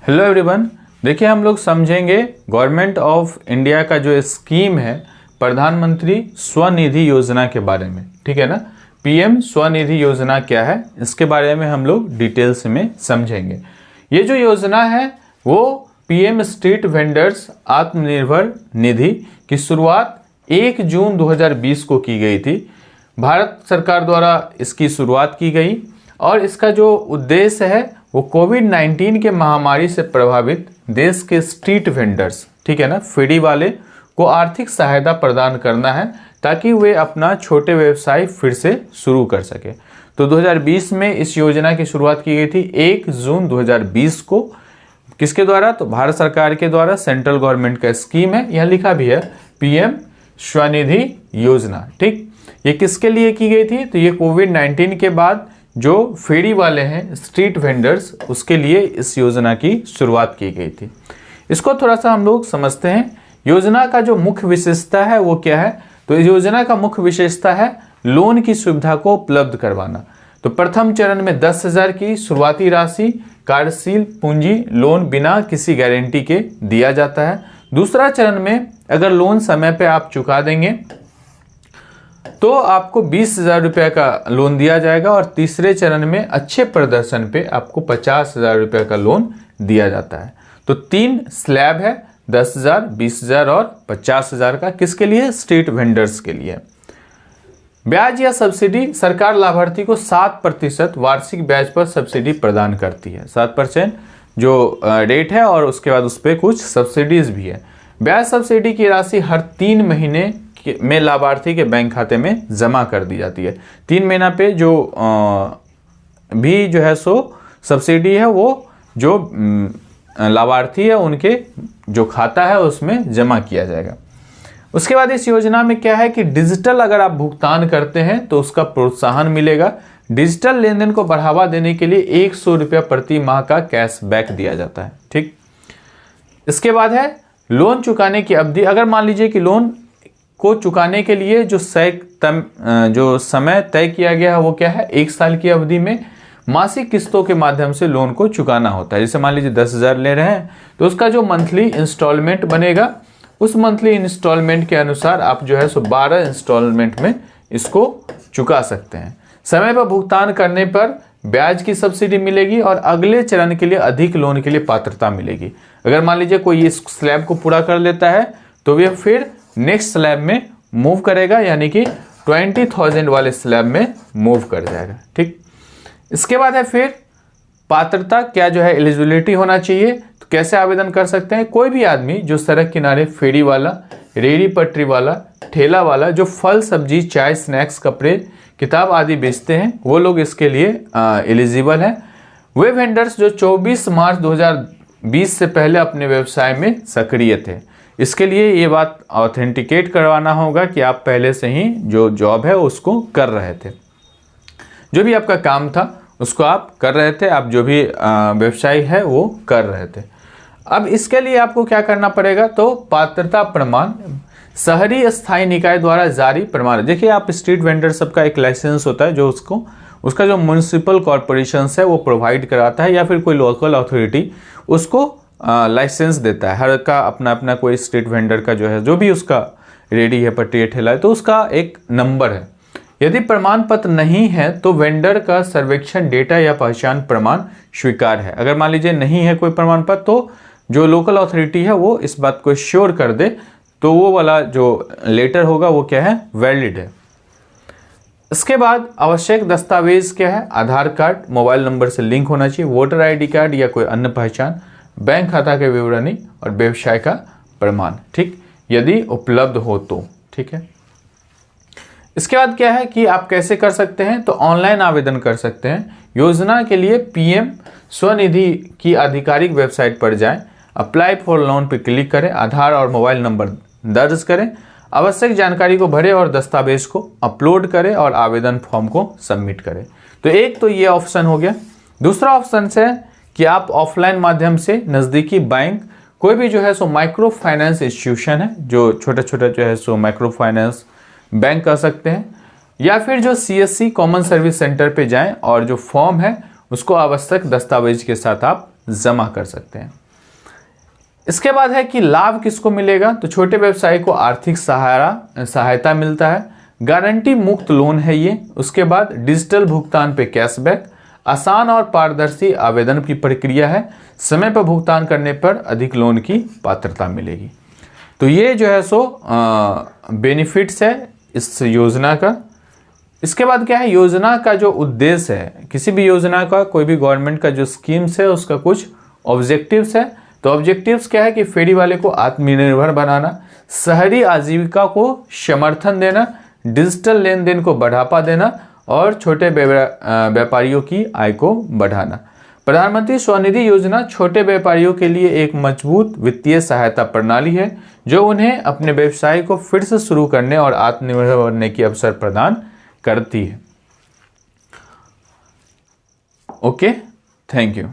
Hello everyone. देखिए हम लोग समझेंगे गवर्नमेंट ऑफ इंडिया का जो स्कीम है प्रधानमंत्री स्वनिधि योजना के बारे में। ठीक है ना। पीएम स्वनिधि योजना क्या है इसके बारे में हम लोग डिटेल्स में समझेंगे। ये जो योजना है वो PM street vendors Atmanirbhar Nidhi की शुरुआत 1 जून 2020 को की गई थी। भारत सरकार द्वारा इसकी शुरुआत की गई और इसका जो उद्देश्य है वो कोविड-19 के महामारी से प्रभावित देश के स्ट्रीट वेंडर्स, ठीक है ना, फेरी वाले को आर्थिक सहायता प्रदान करना है ताकि वे अपना छोटे व्यवसाय फिर से शुरू कर सके। तो 2020 में इस योजना की शुरुआत की गई थी 1 जून 2020 को। किसके द्वारा? तो भारत सरकार के द्वारा, सेंट्रल गवर्नमेंट का स्कीम है। यहाँ लिखा भी है पीएम स्वनिधि योजना। ठीक, ये किसके लिए की गई थी? तो ये कोविड-19 के बाद जो फेरी वाले हैं स्ट्रीट वेंडर्स, उसके लिए इस योजना की शुरुआत की गई थी। इसको थोड़ा सा हम लोग समझते हैं। योजना का जो मुख्य विशेषता है वो क्या है? तो इस योजना का मुख्य विशेषता है लोन की सुविधा को उपलब्ध करवाना। तो प्रथम चरण में 10,000 की शुरुआती राशि कार्यशील पूंजी लोन बिना किसी गारंटी के दिया जाता है। दूसरा चरण में अगर लोन समय पे आप चुका देंगे तो आपको 20,000 रुपये का लोन दिया जाएगा और तीसरे चरण में अच्छे प्रदर्शन पे आपको 50,000 रुपये का लोन दिया जाता है। तो 3 स्लैब है, 10,000, 20,000 और 50,000 का। किसके लिए? स्ट्रीट वेंडर्स के लिए। ब्याज या सब्सिडी, सरकार लाभार्थी को 7% वार्षिक ब्याज पर सब्सिडी प्रदान करती है। 7% जो रेट है और उसके बाद उस पर कुछ सब्सिडीज भी है। ब्याज सब्सिडी की राशि हर 3 महीने में लाभार्थी के बैंक खाते में जमा कर दी जाती है। 3 महीना पे जो भी जो है सो सब्सिडी है वो जो लाभार्थी है उनके जो खाता है उसमें जमा किया जाएगा। उसके बाद इस योजना में क्या है कि डिजिटल अगर आप भुगतान करते हैं तो उसका प्रोत्साहन मिलेगा। डिजिटल लेन देन को बढ़ावा देने के लिए 100 रुपया प्रति माह का कैशबैक दिया जाता है। ठीक, इसके बाद है लोन चुकाने की अवधि। अगर मान लीजिए कि लोन को चुकाने के लिए जो समय तय किया गया है वो क्या है? 1 साल की अवधि में मासिक किस्तों के माध्यम से लोन को चुकाना होता है। जैसे मान लीजिए 10,000 ले रहे हैं तो उसका जो मंथली इंस्टॉलमेंट बनेगा उस मंथली इंस्टॉलमेंट के अनुसार आप जो है सो 12 इंस्टॉलमेंट में इसको चुका सकते हैं। समय पर भुगतान करने पर ब्याज की सब्सिडी मिलेगी और अगले चरण के लिए अधिक लोन के लिए पात्रता मिलेगी। अगर मान लीजिए कोई इस स्लैब को पूरा कर लेता है तो वह फिर नेक्स्ट स्लैब में मूव करेगा, यानी कि 20,000 वाले स्लैब में मूव कर जाएगा। ठीक, इसके बाद है फिर पात्रता, क्या जो है एलिजिबिलिटी होना चाहिए। तो कैसे आवेदन कर सकते हैं? कोई भी आदमी जो सड़क किनारे फेरी वाला, रेहड़ी पटरी वाला, ठेला वाला, जो फल सब्जी, चाय, स्नैक्स, कपड़े, किताब आदि बेचते हैं वो लोग इसके लिए एलिजिबल हैं। वे वेंडर्स जो 24 मार्च 2020 से पहले अपने व्यवसाय में सक्रिय थे। इसके लिए ये बात ऑथेंटिकेट करवाना होगा कि आप पहले से ही जो जॉब है उसको कर रहे थे, जो भी आपका काम था उसको आप कर रहे थे, आप जो भी व्यवसाय है वो कर रहे थे। अब इसके लिए आपको क्या करना पड़ेगा? तो पात्रता प्रमाण शहरी स्थायी निकाय द्वारा जारी प्रमाण। देखिए आप स्ट्रीट वेंडर सबका एक लाइसेंस होता है जो उसका जो म्युनिसिपल कॉरपोरेशन है वो प्रोवाइड कराता है या फिर कोई लोकल अथॉरिटी उसको लाइसेंस देता है। हर का अपना अपना कोई स्ट्रीट वेंडर का जो है, जो भी उसका रेडी है, पट्टी ठेला है, तो उसका एक नंबर है। यदि प्रमाण पत्र नहीं है तो वेंडर का सर्वेक्षण डेटा या पहचान प्रमाण स्वीकार है। अगर मान लीजिए नहीं है कोई प्रमाण पत्र तो जो लोकल अथॉरिटी है वो इस बात को श्योर कर दे तो वो वाला जो लेटर होगा वो क्या है? वैलिड है। इसके बाद आवश्यक दस्तावेज क्या है? आधार कार्ड मोबाइल नंबर से लिंक होना चाहिए, वोटर ID कार्ड या कोई अन्य पहचान, बैंक खाता के विवरणी और व्यवसाय का प्रमाण। ठीक, यदि उपलब्ध हो तो। ठीक है, इसके बाद क्या है कि आप कैसे कर सकते हैं? तो ऑनलाइन आवेदन कर सकते हैं। योजना के लिए पीएम स्वनिधि की आधिकारिक वेबसाइट पर जाएं, अप्लाई फॉर लोन पर क्लिक करें, आधार और मोबाइल नंबर दर्ज करें, आवश्यक जानकारी को भरें और दस्तावेज को अपलोड करें और आवेदन फॉर्म को सबमिट करें। तो एक तो ये ऑप्शन हो गया। दूसरा ऑप्शन है कि आप ऑफलाइन माध्यम से नज़दीकी बैंक, कोई भी जो है सो माइक्रो फाइनेंस इंस्टीट्यूशन है, जो छोटे छोटे जो है सो माइक्रो फाइनेंस बैंक कर सकते हैं, या फिर जो CSC कॉमन सर्विस सेंटर पे जाएं और जो फॉर्म है उसको आवश्यक दस्तावेज के साथ आप जमा कर सकते हैं। इसके बाद है कि लाभ किसको मिलेगा, तो छोटे व्यवसायी को आर्थिक सहायता मिलता है, गारंटी मुक्त लोन है ये। उसके बाद डिजिटल भुगतान पे कैशबैक, आसान और पारदर्शी आवेदन की प्रक्रिया है, समय पर भुगतान करने पर अधिक लोन की पात्रता मिलेगी। तो ये जो है सो बेनिफिट्स है इस योजना का। इसके बाद क्या है, योजना का जो उद्देश्य है, किसी भी योजना का, कोई भी गवर्नमेंट का जो स्कीम्स है उसका कुछ ऑब्जेक्टिव्स है। तो ऑब्जेक्टिव्स क्या है कि फेरी वाले को आत्मनिर्भर बनाना, शहरी आजीविका को समर्थन देना, डिजिटल लेन देन को बढ़ावा देना और छोटे व्यापारियों की आय को बढ़ाना। प्रधानमंत्री स्वनिधि योजना छोटे व्यापारियों के लिए एक मजबूत वित्तीय सहायता प्रणाली है जो उन्हें अपने व्यवसाय को फिर से शुरू करने और आत्मनिर्भर बनने की अवसर प्रदान करती है। Okay, thank you.